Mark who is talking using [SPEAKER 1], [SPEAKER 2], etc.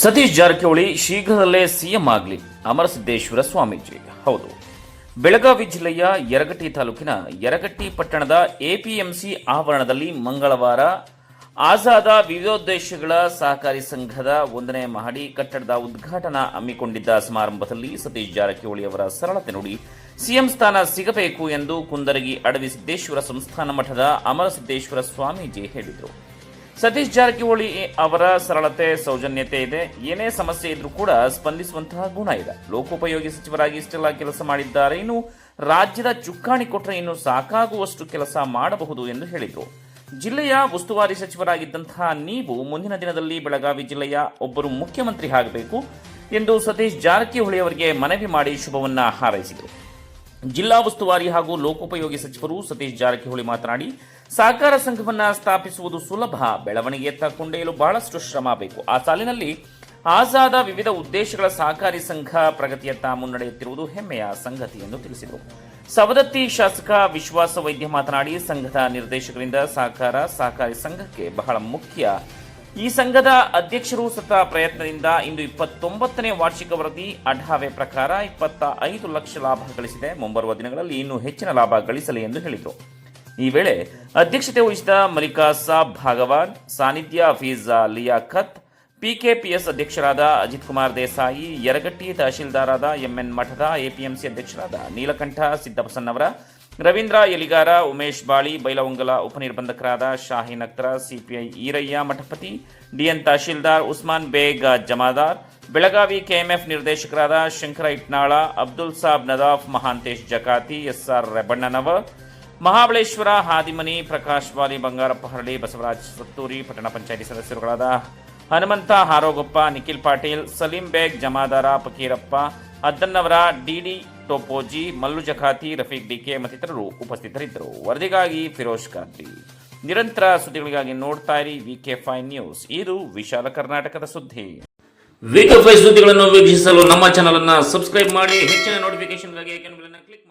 [SPEAKER 1] ಸತೀಶ್ ಜಾರಕಿಹೊಳಿ ಶೀಘ್ರದಲ್ಲೇ ಸಿಎಂ ಆಗಲಿ, ಅಮರಸಿದ್ದೇಶ್ವರ ಸ್ವಾಮೀಜಿ. ಹೌದು, ಬೆಳಗಾವಿ ಜಿಲ್ಲೆಯ ಯರಗಟ್ಟಿ ತಾಲೂಕಿನ ಯರಗಟ್ಟಿ ಪಟ್ಟಣದ ಎಪಿಎಂಸಿ ಆವರಣದಲ್ಲಿ ಮಂಗಳವಾರ ಆಜಾದ ವಿವಿಧೋದ್ದೇಶಗಳ ಸಹಕಾರಿ ಸಂಘದ 1ನೇ ಮಹಡಿ ಕಟ್ಟಡದ ಉದ್ಘಾಟನಾ ಹಮ್ಮಿಕೊಂಡಿದ್ದ ಸಮಾರಂಭದಲ್ಲಿ ಸತೀಶ್ ಜಾರಕಿಹೊಳಿ ಅವರ ಸರಳತೆ ನೋಡಿ ಸಿಎಂ ಸ್ಥಾನ ಸಿಗಬೇಕು ಎಂದು ಕುಂದರಗಿ ಅಡವಿ ಸಿದ್ದೇಶ್ವರ ಸಂಸ್ಥಾನ ಮಠದ ಅಮರಸಿದ್ದೇಶ್ವರ ಸ್ವಾಮೀಜಿ ಹೇಳಿದರು. ಸತೀಶ್ ಜಾರಕಿಹೊಳಿ ಅವರ ಸರಳತೆ, ಸೌಜನ್ಯತೆ ಇದೆ. ಏನೇ ಸಮಸ್ಯೆ ಇದ್ರೂ ಕೂಡ ಸ್ಪಂದಿಸುವಂತಹ ಗುಣ ಇದೆ. ಲೋಕೋಪಯೋಗಿ ಸಚಿವರಾಗಿ ಇಷ್ಟೆಲ್ಲ ಕೆಲಸ ಮಾಡಿದ್ದಾರೆ. ಇನ್ನು ರಾಜ್ಯದ ಚುಕ್ಕಾಣಿ ಕೊಟ್ಟರೆ ಇನ್ನು ಸಾಕಾಗುವಷ್ಟು ಕೆಲಸ ಮಾಡಬಹುದು ಎಂದು ಹೇಳಿದರು. ಜಿಲ್ಲೆಯ ಉಸ್ತುವಾರಿ ಸಚಿವರಾಗಿದ್ದಂತಹ ನೀವು ಮುಂದಿನ ದಿನದಲ್ಲಿ ಬೆಳಗಾವಿ ಜಿಲ್ಲೆಯ ಒಬ್ಬರು ಮುಖ್ಯಮಂತ್ರಿ ಆಗಬೇಕು ಎಂದು ಸತೀಶ್ ಜಾರಕಿಹೊಳಿ ಅವರಿಗೆ ಮನವಿ ಮಾಡಿ ಶುಭವನ್ನ ಹಾರೈಸಿದರು. ಜಿಲ್ಲಾ ಉಸ್ತುವಾರಿ ಹಾಗೂ ಲೋಕೋಪಯೋಗಿ ಸಚಿವರು ಸತೀಶ್ ಜಾರಕಿಹೊಳಿ ಮಾತನಾಡಿ, ಸಹಕಾರ ಸಂಘವನ್ನ ಸ್ಥಾಪಿಸುವುದು ಸುಲಭ, ಬೆಳವಣಿಗೆಯತ್ತ ಕೊಂಡೊಯ್ಯಲು ಬಹಳಷ್ಟು ಶ್ರಮ ಬೇಕು. ಆ ಸಾಲಿನಲ್ಲಿ ಆಜಾದ ವಿವಿಧ ಉದ್ದೇಶಗಳ ಸಹಕಾರಿ ಸಂಘ ಪ್ರಗತಿಯತ್ತ ಮುನ್ನಡೆಯುತ್ತಿರುವುದು ಹೆಮ್ಮೆಯ ಸಂಗತಿ ಎಂದು ತಿಳಿಸಿದರು. ಸವದತ್ತಿ ಶಾಸಕ ವಿಶ್ವಾಸ ವೈದ್ಯ ಮಾತನಾಡಿ, ಸಂಘದ ನಿರ್ದೇಶಕರಿಂದ ಸಹಕಾರಿ ಸಂಘಕ್ಕೆ ಬಹಳ ಮುಖ್ಯ. ಈ ಸಂಘದ ಅಧ್ಯಕ್ಷರು ಸತ ಪ್ರಯತ್ನದಿಂದ ಇಂದು 29ನೇ ವಾರ್ಷಿಕ ವರದಿ ಅಢಾವೆ ಪ್ರಕಾರ 25 ಲಕ್ಷ ಲಾಭ ಗಳಿಸಿದೆ. ಮುಂಬರುವ ದಿನಗಳಲ್ಲಿ ಇನ್ನೂ ಹೆಚ್ಚಿನ ಲಾಭ ಗಳಿಸಲಿ ಎಂದು ಹೇಳಿದರು. ಈ ವೇಳೆ ಅಧ್ಯಕ್ಷತೆ ವಹಿಸಿದ ಮಲಿಕಾ ಸಾಬ್ ಭಾಗವಾನ್, ಸಾನಿಧ್ಯ ಹಫೀಜ್ ಲಿಯಾಖತ್, ಪಿಕೆಪಿಎಸ್ ಅಧ್ಯಕ್ಷರಾದ ಅಜಿತ್ ಕುಮಾರ್ ದೇಸಾಯಿ, ಯರಗಟ್ಟಿ ತಹಶೀಲ್ದಾರಾದ ಎಂಎನ್ ಮಠದ ಎಪಿಎಂಸಿ ಅಧ್ಯಕ್ಷರಾದ ನೀಲಕಂಠ ಸಿದ್ದಬಸನ್ನವರ, ರವೀಂದ್ರ ಯಲಿಗಾರ, ಉಮೇಶ್ ಬಾಳಿ, ಬೈಲವಂಗಲ ಉಪನಿರ್ಬಂಧಕರಾದ ಶಾಹೀನ್ ಅಖ್ತರ, ಸಿಪಿಐ ಈರಯ್ಯ ಮಠಪತಿ, ಡಿಎನ್ ತಹಶೀಲ್ದಾರ್ ಉಸ್ಮಾನ್ ಬೇಗ್ ಜಮಾದಾರ್, ಬೆಳಗಾವಿ ಕೆಎಂಎಫ್ ನಿರ್ದೇಶಕರಾದ ಶಂಕರ ಇಟ್ನಾಳ, ಅಬ್ದುಲ್ ಸಾಬ್ ನದಾಫ್, ಮಹಾಂತೇಶ್ ಜಕಾತಿ, ಎಸ್ಆರ್ ರೆಬಣ್ಣನವರ್, ಮಹಾಬಳೇಶ್ವರ ಹಾದಿಮನಿ, ಪ್ರಕಾಶ್ ವಾಲಿ, ಬಂಗಾರಪ್ಪ ಹರಳಿ, ಬಸವರಾಜ್ ಸತ್ತೂರಿ, ಪಟ್ಟಣ ಪಂಚಾಯಿತಿ ಸದಸ್ಯರುಗಳಾದ ಹನುಮಂತ ಹಾರೋಗೊಪ್ಪ, ನಿಖಿಲ್ ಪಾಟೀಲ್, ಸಲೀಂ ಬೇಗ್ ಜಮಾದಾರ, ಫಕೀರಪ್ಪ ಅದ್ದನ್ನವರ, ಡಿಡಿ ಟೋಪೋಜಿ, ಮಲ್ಲು ಜಕಾತಿ, ರಫೀಕ್ ಡಿಕೆ ಮತ್ತಿತರರು ಉಪಸ್ಥಿತರಿದ್ದರು. ವರದಿಗಾಗಿ ಫಿರೋಜ್ ಖಾದ್ರಿ. ನಿರಂತರ ಸುದ್ದಿಗಳಿಗಾಗಿ ನೋಡ್ತಾ ಇರಿ VK5 ನ್ಯೂಸ್. ಇದು ವಿಶಾಲ ಕರ್ನಾಟಕದ ಸುದ್ದಿ. VK5 ಸುದ್ದಿಗಳನ್ನು ವೀಕ್ಷಿಸಲು ನಮ್ಮ ಚಾನಲ್ ಅನ್ನು ಸಬ್ಸ್ಕ್ರೈಬ್ ಮಾಡಿ. ಹೆಚ್ಚಿನ ನೋಟಿಫಿಕೇಶನ್ಗಾಗಿ ಐಕಾನ್ ಬೆಲ್ ಅನ್ನು ಕ್ಲಿಕ್